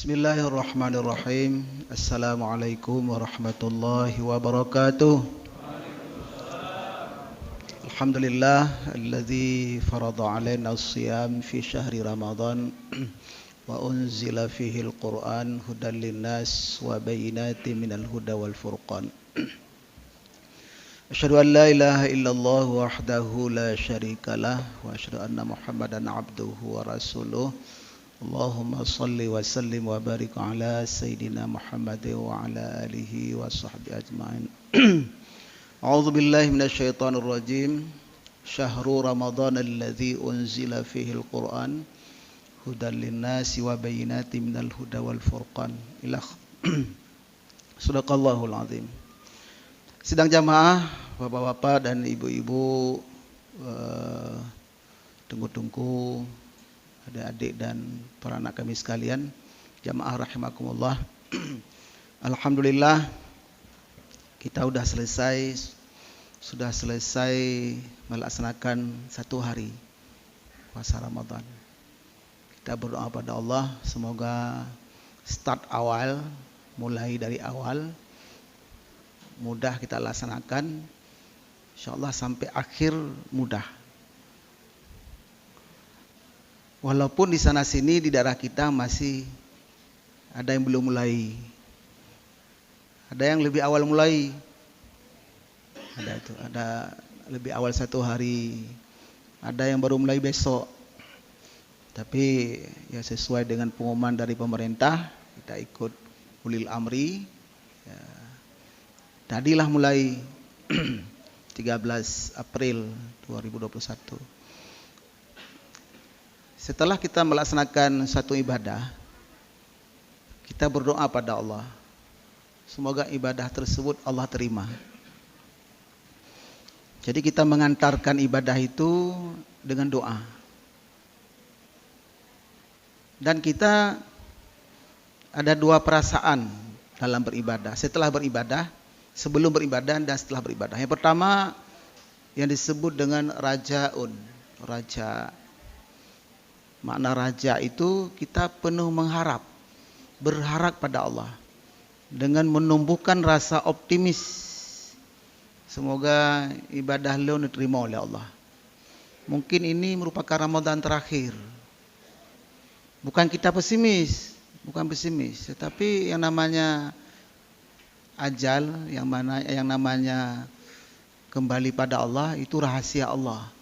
Bismillahirrahmanirrahim. Assalamualaikum warahmatullahi wabarakatuh. Alhamdulillah alladzi farada alaina as-siyam fi syahri Ramadan wa unzila fihi al-Qur'an hudan linnas wa bayyinatin minal huda wal furqan. Asyhadu an la ilaha illallah wahdahu la syarikalah wa asyhadu anna Muhammadan abduhu wa rasuluh. Allahumma salli wa sallim wa barik ala Sayyidina Muhammad wa ala alihi wa sahbihi ajma'in. A'udzu billahi minasy syaithanir rajim. Syahrul Ramadan alladzi unzila fihi al-Qur'an hudan linnasi wa bayyinatin minal huda wal furqan. Ilah. Shadaqallahul azim. Sidang jamaah, bapak-bapak dan ibu-ibu, tunggu-tunggu, adik-adik dan para anak kami sekalian, jamaah rahimakumullah. Alhamdulillah kita sudah selesai melaksanakan satu hari puasa Ramadan. Kita berdoa pada Allah semoga start awal, mulai dari awal mudah kita laksanakan, insyaallah sampai akhir mudah. Walaupun di sana sini di daerah kita masih ada yang belum mulai, ada yang lebih awal mulai, ada lebih awal satu hari, ada yang baru mulai besok. Tapi ya sesuai dengan pengumuman dari pemerintah, kita ikut ulil amri. Ya, tadilah mulai 13 April 2021. Setelah kita melaksanakan satu ibadah, kita berdoa pada Allah. Semoga ibadah tersebut Allah terima. Jadi kita mengantarkan ibadah itu dengan doa. Dan kita ada dua perasaan dalam beribadah. Setelah beribadah, sebelum beribadah dan setelah beribadah. Yang pertama yang disebut dengan rajaun. Raja. Makna raja itu kita penuh mengharap, berharap pada Allah dengan menumbuhkan rasa optimis. Semoga ibadah lo diterima oleh Allah. Mungkin ini merupakan Ramadan terakhir. Bukan kita pesimis, tetapi yang namanya ajal, yang namanya kembali pada Allah itu rahasia Allah.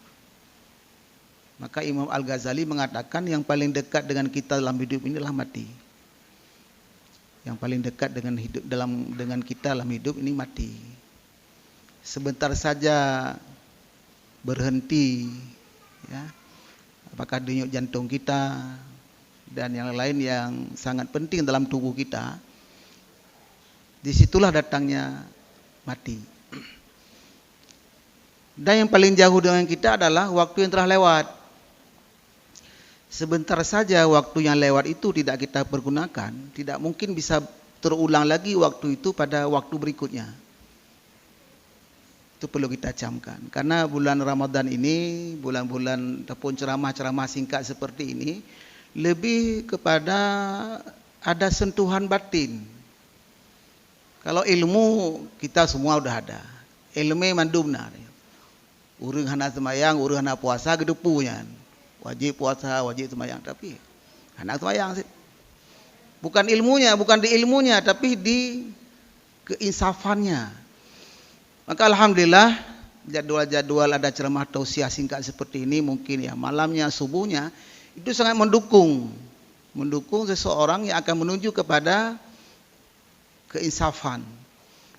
Maka Imam Al-Ghazali mengatakan yang paling dekat dengan kita dalam hidup ini adalah mati. Yang paling dekat dengan kita dalam hidup ini mati. Sebentar saja berhenti, ya. Apakah denyut jantung kita dan yang lain yang sangat penting dalam tubuh kita, disitulah datangnya mati. Dan yang paling jauh dengan kita adalah waktu yang telah lewat. Sebentar saja waktu yang lewat itu tidak kita pergunakan, tidak mungkin bisa terulang lagi waktu itu pada waktu berikutnya. Itu perlu kita camkan. Karena bulan Ramadan ini, bulan-bulan ataupun ceramah-ceramah singkat seperti ini, lebih kepada ada sentuhan batin. Kalau ilmu kita semua udah ada. Ilmu mandumna. Urang hana semayang, urang hana puasa gedepunya. Wajib puasa, wajib sembahyang, tapi anak sembahyang sih. Bukan ilmunya, bukan di ilmunya, tapi di keinsafannya. Maka alhamdulillah jadwal-jadwal ada ceramah tausiah singkat seperti ini, mungkin ya malamnya, subuhnya itu sangat mendukung seseorang yang akan menuju kepada keinsafan,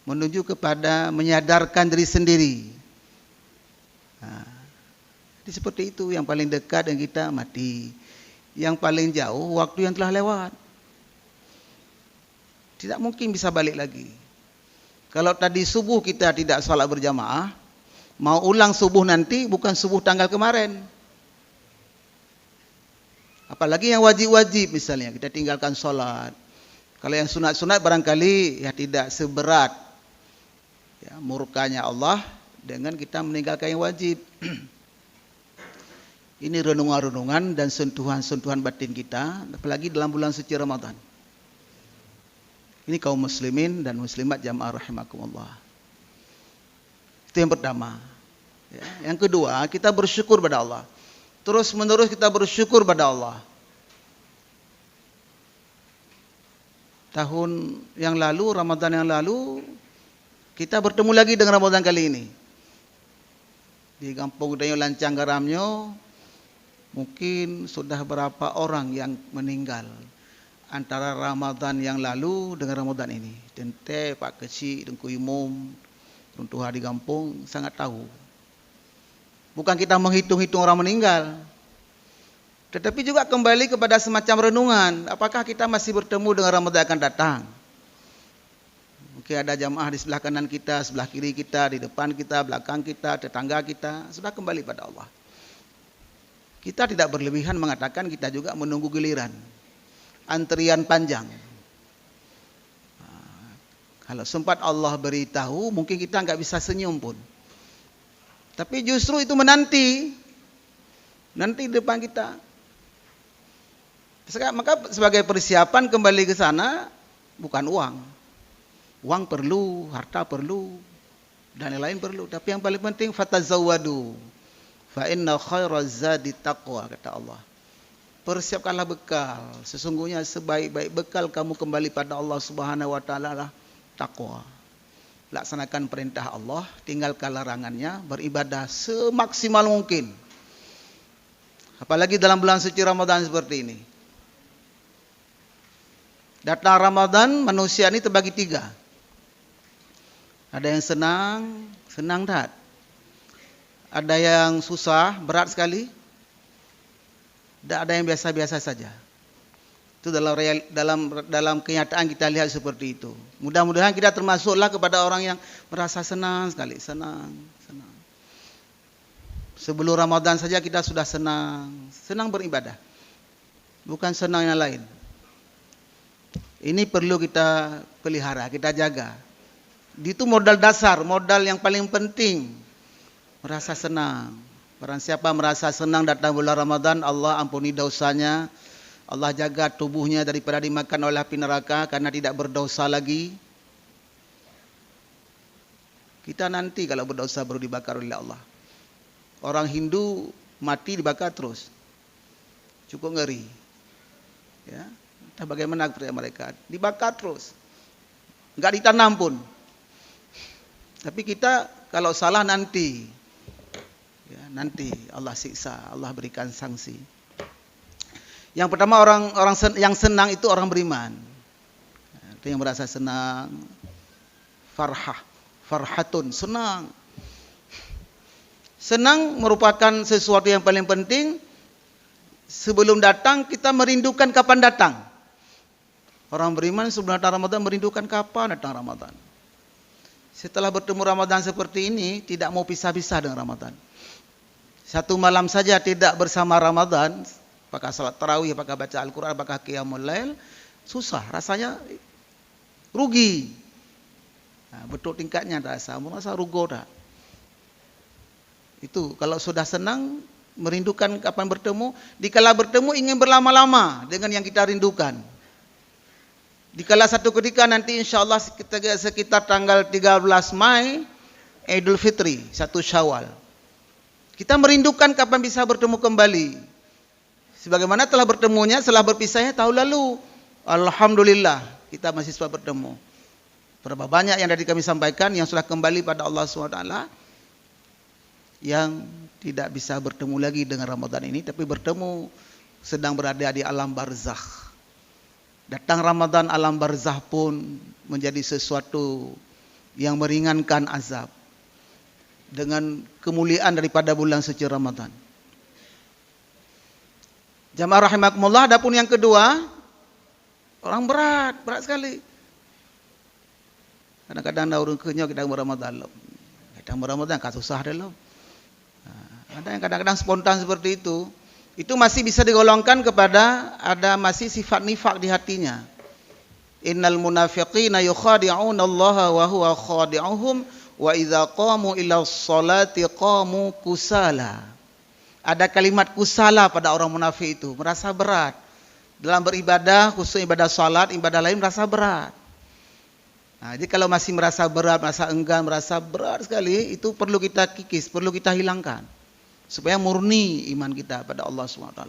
menuju kepada menyadarkan diri sendiri. Nah, seperti itu, yang paling dekat dengan kita mati. Yang paling jauh waktu yang telah lewat. Tidak mungkin bisa balik lagi. Kalau tadi subuh kita tidak salat berjamaah, mau ulang subuh nanti bukan subuh tanggal kemarin. Apalagi yang wajib-wajib misalnya, kita tinggalkan salat. Kalau yang sunat-sunat barangkali ya tidak seberat ya, murkanya Allah dengan kita meninggalkan yang wajib. Ini renungan-renungan dan sentuhan-sentuhan batin kita, apalagi dalam bulan suci Ramadan. Ini kaum muslimin dan muslimat jamaah rahimakumullah. Itu yang pertama. Ya. Yang kedua, kita bersyukur pada Allah. Terus menerus kita bersyukur pada Allah. Tahun yang lalu, Ramadan yang lalu, kita bertemu lagi dengan Ramadan kali ini. Di Kampung Dayo Lancang Garamnyo, mungkin sudah berapa orang yang meninggal antara Ramadan yang lalu dengan Ramadan ini. Tente, Pak Kecik, Dengku Imum, Runtuh di kampung sangat tahu. Bukan kita menghitung-hitung orang meninggal, tetapi juga kembali kepada semacam renungan. Apakah kita masih bertemu dengan Ramadan akan datang? Mungkin ada jamaah di sebelah kanan kita, sebelah kiri kita, di depan kita, belakang kita, tetangga kita. Sudah kembali pada Allah. Kita tidak berlebihan mengatakan kita juga menunggu giliran. Antrian panjang. Kalau sempat Allah beritahu, mungkin kita nggak bisa senyum pun. Tapi justru itu menanti. Nanti di depan kita. Maka sebagai persiapan kembali ke sana, bukan uang. Uang perlu, harta perlu, dan lain-lain perlu. Tapi yang paling penting, fatazawwadu. Fa inna khairaz zadi taqwa, kata Allah. Persiapkanlah bekal. Sesungguhnya sebaik-baik bekal kamu kembali pada Allah Subhanahu wa taala lah takwa. Laksanakan perintah Allah, tinggalkan larangannya, beribadah semaksimal mungkin. Apalagi dalam bulan suci Ramadan seperti ini. Datang Ramadan, manusia ini terbagi 3. Ada yang senang tak? Ada yang susah, berat sekali. Dan ada yang biasa-biasa saja. Itu dalam kenyataan kita lihat seperti itu. Mudah-mudahan kita termasuklah kepada orang yang merasa senang sekali, senang. Sebelum Ramadan saja kita sudah senang beribadah. Bukan senang yang lain. Ini perlu kita pelihara, kita jaga. Itu modal dasar, modal yang paling penting. Merasa senang. Barang siapa merasa senang datang bulan Ramadan, Allah ampuni dosanya. Allah jaga tubuhnya daripada dimakan oleh api neraka karena tidak berdosa lagi. Kita nanti kalau berdosa baru dibakar oleh Allah. Orang Hindu mati dibakar terus. Cukup ngeri. Ya, entah bagaimana kepercayaan mereka. Dibakar terus. Enggak ditanam pun. Tapi kita kalau salah nanti. Ya, nanti Allah siksa, Allah berikan sanksi. Yang pertama orang yang senang itu orang beriman. Itu yang merasa senang. Farhatun, senang. Senang merupakan sesuatu yang paling penting. Sebelum datang kita merindukan kapan datang. Orang beriman sebelum datang Ramadan merindukan kapan datang Ramadan. Setelah bertemu Ramadan seperti ini, tidak mau pisah-pisah dengan Ramadan. Satu malam saja tidak bersama Ramadan, apakah salat tarawih, apakah baca Al-Quran, apakah qiyamul lail, susah, rasanya rugi. Nah, betul tingkatnya merasa rugo dah. Itu kalau sudah senang, merindukan kapan bertemu, dikala bertemu ingin berlama-lama dengan yang kita rindukan. Dikala satu ketika nanti insyaAllah sekitar tanggal 13 Mai, Idul Fitri, 1 Syawal. Kita merindukan kapan bisa bertemu kembali. Sebagaimana telah bertemunya, setelah berpisahnya tahun lalu. Alhamdulillah, kita masih sempat bertemu. Berapa banyak yang tadi kami sampaikan yang sudah kembali pada Allah SWT. Yang tidak bisa bertemu lagi dengan Ramadan ini, tapi bertemu sedang berada di alam barzakh. Datang Ramadan, alam barzakh pun menjadi sesuatu yang meringankan azab. Dengan kemuliaan daripada bulan suci Ramadan. Jamaah rahimakumullah, adapun yang kedua, orang berat sekali. Kadang-kadang daurun kenyok kita Ramadan. Kita Ramadan kan susah deh loh. Ada yang kadang-kadang spontan seperti itu. Itu masih bisa digolongkan kepada ada masih sifat nifak di hatinya. Innal munafiqina yukhadi'una Allah wa huwa khadi'uhum wa idza qamu ila sholati qamu kusala. Ada kalimat kusala pada orang munafik itu, merasa berat. Dalam beribadah, khusus ibadah salat, ibadah lain merasa berat. Nah, jadi kalau masih merasa berat, merasa enggan, merasa berat sekali, itu perlu kita kikis, perlu kita hilangkan. Supaya murni iman kita pada Allah SWT.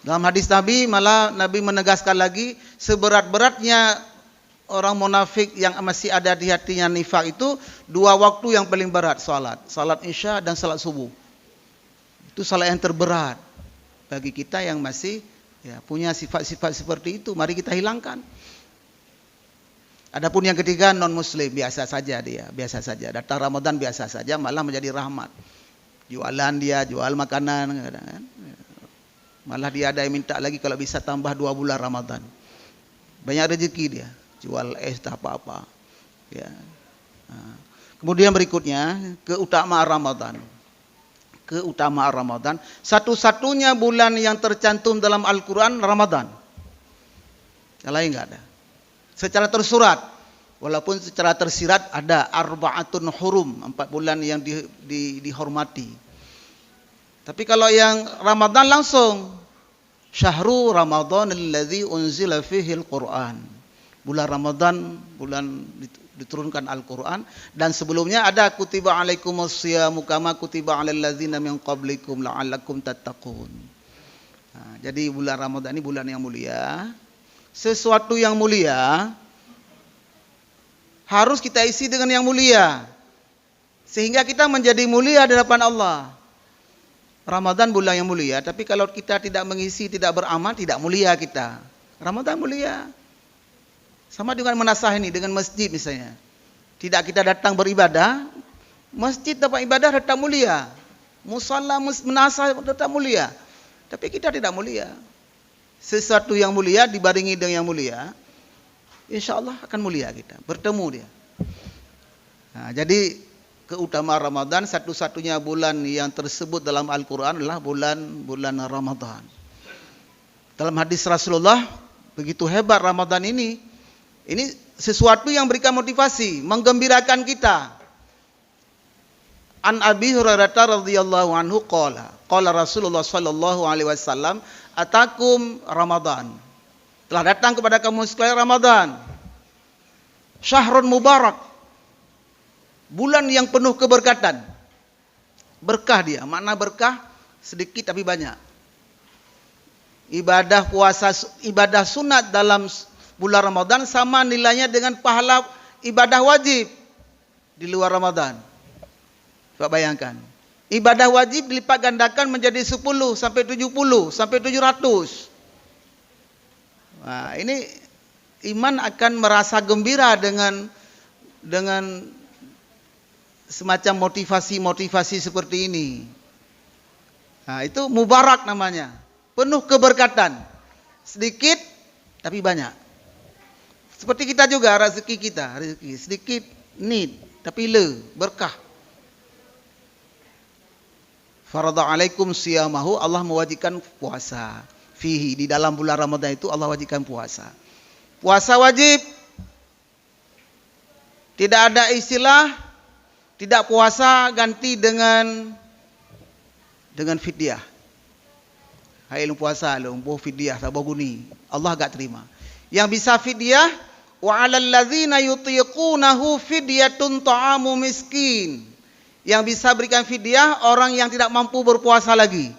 Dalam hadis Nabi, malah Nabi menegaskan lagi, seberat-beratnya orang munafik yang masih ada di hatinya nifak itu, 2 waktu yang paling berat salat. Salat Isya dan salat subuh. Itu salat yang terberat bagi kita yang masih punya sifat-sifat seperti itu. Mari kita hilangkan. Adapun yang ketiga non muslim biasa saja dia, biasa saja. Datang Ramadan biasa saja, malah menjadi rahmat. Jualan dia, jual makanan, kan? Malah dia ada yang minta lagi kalau bisa tambah 2 bulan Ramadan. Banyak rezeki dia, jual es tak apa-apa. Ya. Nah. Kemudian berikutnya keutamaan Ramadan. Keutamaan Ramadan, satu-satunya bulan yang tercantum dalam Al-Quran Ramadan. Yang lain enggak ada. Secara tersurat, walaupun secara tersirat ada arba'atun hurum, 4 bulan yang dihormati. Tapi kalau yang Ramadan langsung Syahrul Ramadan alladzi unzila fihi al-Quran. Bulan Ramadan, bulan diturunkan Al-Quran, dan sebelumnya ada kutiba alaikumus syiyamu kama kutiba alal ladzina min qablikum la'allakum tattaqun. Nah, jadi bulan Ramadan ini bulan yang mulia. Sesuatu yang mulia harus kita isi dengan yang mulia, sehingga kita menjadi mulia di hadapan Allah. Ramadan bulan yang mulia, tapi kalau kita tidak mengisi, tidak beramal, tidak mulia kita. Ramadan mulia. Sama dengan menasah ini, dengan masjid misalnya. Tidak kita datang beribadah, masjid tempat ibadah tetap mulia. Musalla menasah tetap mulia. Tapi kita tidak mulia. Sesuatu yang mulia dibarengi dengan yang mulia, insya Allah akan mulia kita, bertemu dia. Nah, jadi keutamaan Ramadan, satu-satunya bulan yang tersebut dalam Al-Quran adalah bulan Ramadan. Dalam hadis Rasulullah, begitu hebat Ramadan ini sesuatu yang berikan motivasi, menggembirakan kita. An Abi Hurairah radhiyallahu anhu qala Rasulullah sallallahu alaihi wasallam, atakum Ramadan. Telah datang kepada kamu sekalian Ramadan. Syahrun mubarak. Bulan yang penuh keberkatan. Berkah dia. Makna berkah sedikit tapi banyak. Ibadah puasa, ibadah sunat dalam bulan Ramadan sama nilainya dengan pahala ibadah wajib di luar Ramadan. Coba bayangkan. Ibadah wajib dilipat gandakan menjadi 10 sampai 70 sampai 700. Nah, ini iman akan merasa gembira dengan semacam motivasi seperti ini. Nah, itu mubarak namanya. Penuh keberkatan. Sedikit tapi banyak. Seperti kita juga, rezeki sedikit need tapi berkah. Farada alaikum siyamahu, Allah mewajibkan puasa. Fihi, di dalam bulan Ramadan itu Allah wajibkan puasa. Puasa wajib. Tidak ada istilah tidak puasa ganti dengan fidyah. Hai lu puasa lu, boh fidyah, tak boh guni. Allah enggak terima. Yang bisa fidyah, wa 'alal ladzina yutiqunahu fidyatun ta'amu miskin. Yang bisa berikan fidyah orang yang tidak mampu berpuasa lagi.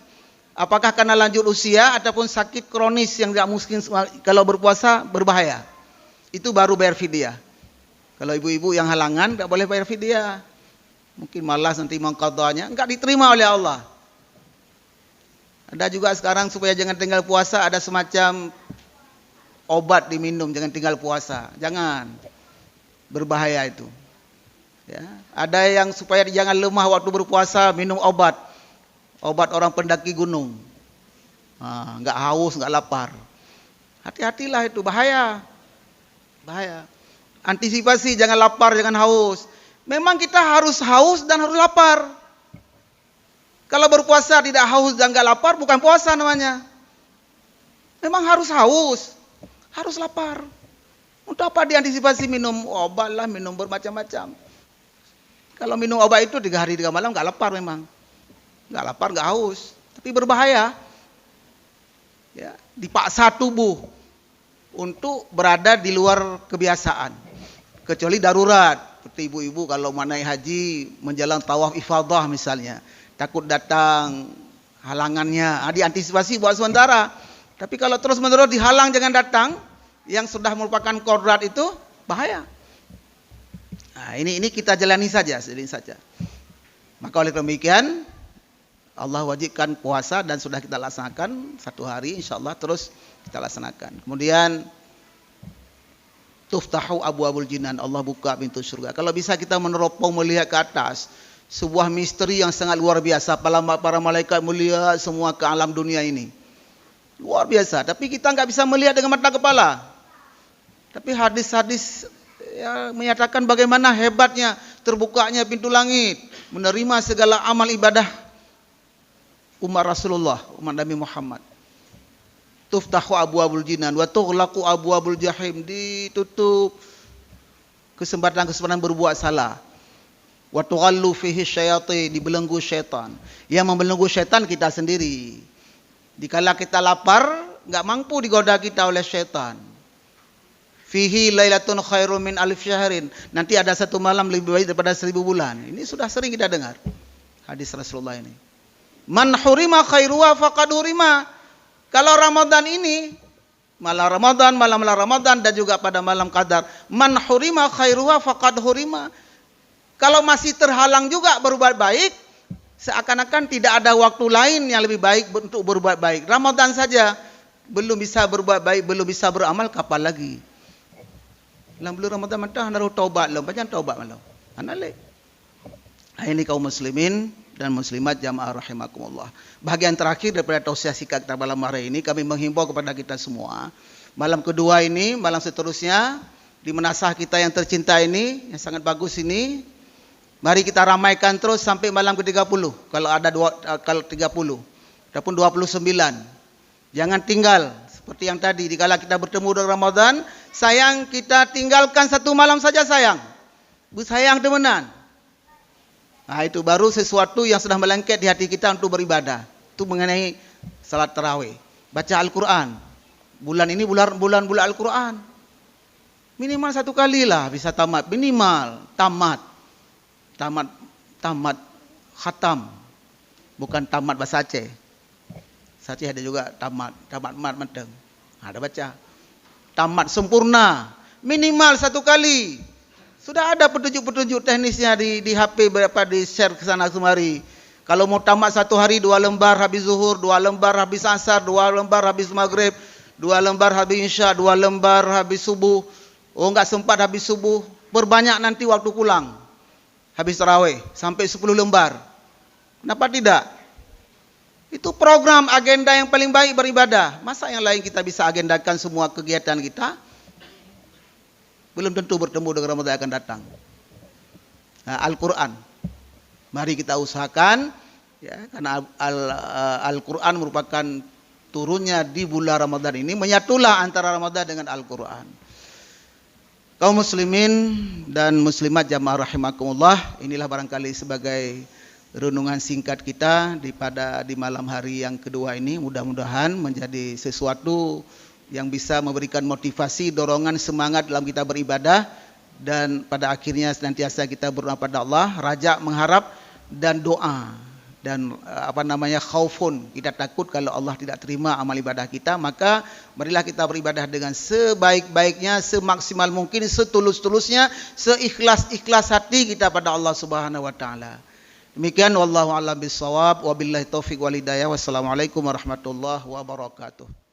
Apakah karena lanjut usia ataupun sakit kronis yang tidak mungkin kalau berpuasa berbahaya. Itu baru bayar fidyah. Kalau ibu-ibu yang halangan tidak boleh bayar fidyah. Mungkin malas nanti mengqadanya, enggak diterima oleh Allah. Ada juga sekarang supaya jangan tinggal puasa ada semacam obat diminum, jangan tinggal puasa. Jangan. Berbahaya itu. Ya, ada yang supaya jangan lemah waktu berpuasa minum obat orang pendaki gunung, nggak haus nggak lapar. Hati-hatilah itu bahaya. Antisipasi jangan lapar jangan haus. Memang kita harus haus dan harus lapar. Kalau berpuasa tidak haus dan nggak lapar bukan puasa namanya. Memang harus haus, harus lapar. Untuk apa diantisipasi minum obat lah, minum bermacam-macam. Kalau minum obat itu 3 hari 3 malam nggak lapar memang. Nggak lapar, nggak haus. Tapi berbahaya. Ya, dipaksa tubuh untuk berada di luar kebiasaan. Kecuali darurat, seperti ibu-ibu kalau mau naik haji menjelang tawaf ifadah misalnya, takut datang halangannya, diantisipasi buat sementara. Tapi kalau terus-menerus dihalang jangan datang, yang sudah merupakan kodrat itu bahaya. Nah, ini kita jalani saja. Maka oleh demikian Allah wajibkan puasa dan sudah kita laksanakan 1 hari, insyaallah terus kita laksanakan. Kemudian tuftahu abwabul jinan, Allah buka pintu surga. Kalau bisa kita meneropong melihat ke atas, sebuah misteri yang sangat luar biasa. Para malaikat melihat semua ke alam dunia ini, luar biasa. Tapi kita nggak bisa melihat dengan mata kepala. Tapi hadis-hadis ya, menyatakan bagaimana hebatnya terbukanya pintu langit, menerima segala amal ibadah umat Rasulullah, umat Nabi Muhammad. Tuftahu abwabul jinan wa tughlaqu abwabul jahim, ditutup kesempatan-kesempatan berbuat salah. Wa tughallu fihi syayatin, dibelenggu syaitan. Yang membelenggu syaitan kita sendiri. Dikala kita lapar, enggak mampu digoda kita oleh syaitan. Fihi lailatun khairum min alif syahrin, nanti ada 1 malam lebih baik daripada 1000 bulan. Ini sudah sering kita dengar hadis Rasulullah ini. Man hurima khairuha faqad hurima. Kalau Ramadan ini, malam Ramadan dan juga pada malam Qadar, man hurima khairuha faqad hurima. Kalau masih terhalang juga berbuat baik, seakan-akan tidak ada waktu lain yang lebih baik untuk berbuat baik. Ramadan saja belum bisa berbuat baik, belum bisa beramal, kapan lagi? Dalam bulan Ramadan mentah naruh taubat lo, banyak taubat malam. Anale. Ini kaum muslimin dan muslimat jamaah rahimakumullah. Bahagian terakhir daripada tausiah singkat kita malam hari ini, kami menghimbau kepada kita semua. Malam kedua ini, malam seterusnya, di menasah kita yang tercinta ini, yang sangat bagus ini, mari kita ramaikan terus sampai malam ke-30. Kalau ada kalau 30, ataupun 29. Jangan tinggal seperti yang tadi. Dikala kita bertemu dengan Ramadan, sayang kita tinggalkan 1 malam saja sayang. Sayang temenan. Nah, itu baru sesuatu yang sudah melengket di hati kita untuk beribadah. Itu mengenai salat tarawih, baca Al-Quran. Bulan ini bulan Al-Quran. Minimal 1 kali lah bisa tamat. Minimal tamat khatam. Bukan tamat bahasa Aceh. Aceh ada juga tamat mat menteng. Ada baca. Tamat sempurna. Minimal 1 kali. Sudah ada petunjuk-petunjuk teknisnya di HP, berapa di share ke sana kemari. Kalau mau tamat 1 hari 2 lembar habis zuhur, 2 lembar habis asar, 2 lembar habis maghrib, 2 lembar habis isya, 2 lembar habis subuh. Oh, enggak sempat habis subuh, berbanyak nanti waktu pulang. Habis tarawih sampai 10 lembar. Kenapa tidak? Itu program agenda yang paling baik beribadah. Masa yang lain kita bisa agendakan semua kegiatan kita? Belum tentu bertemu dengan Ramadan yang akan datang. Nah, Al-Quran, mari kita usahakan, ya, karena Al-Quran merupakan turunnya di bulan Ramadan ini, menyatulah antara Ramadan dengan Al-Quran. Kaum muslimin dan muslimat jamaah rahimakumullah, inilah barangkali sebagai renungan singkat kita di malam hari yang kedua ini. Mudah-mudahan menjadi sesuatu yang bisa memberikan motivasi, dorongan, semangat dalam kita beribadah, dan pada akhirnya senantiasa kita berdoa pada Allah, raja, mengharap, dan doa, dan khaufun, kita takut kalau Allah tidak terima amal ibadah kita. Maka marilah kita beribadah dengan sebaik-baiknya, semaksimal mungkin, setulus-tulusnya, seikhlas-ikhlas hati kita pada Allah Subhanahu wa taala. Demikian, wallahu a'lam bishawab, wabillahi taufiq wal hidayah. Wassalamualaikum warahmatullahi wabarakatuh.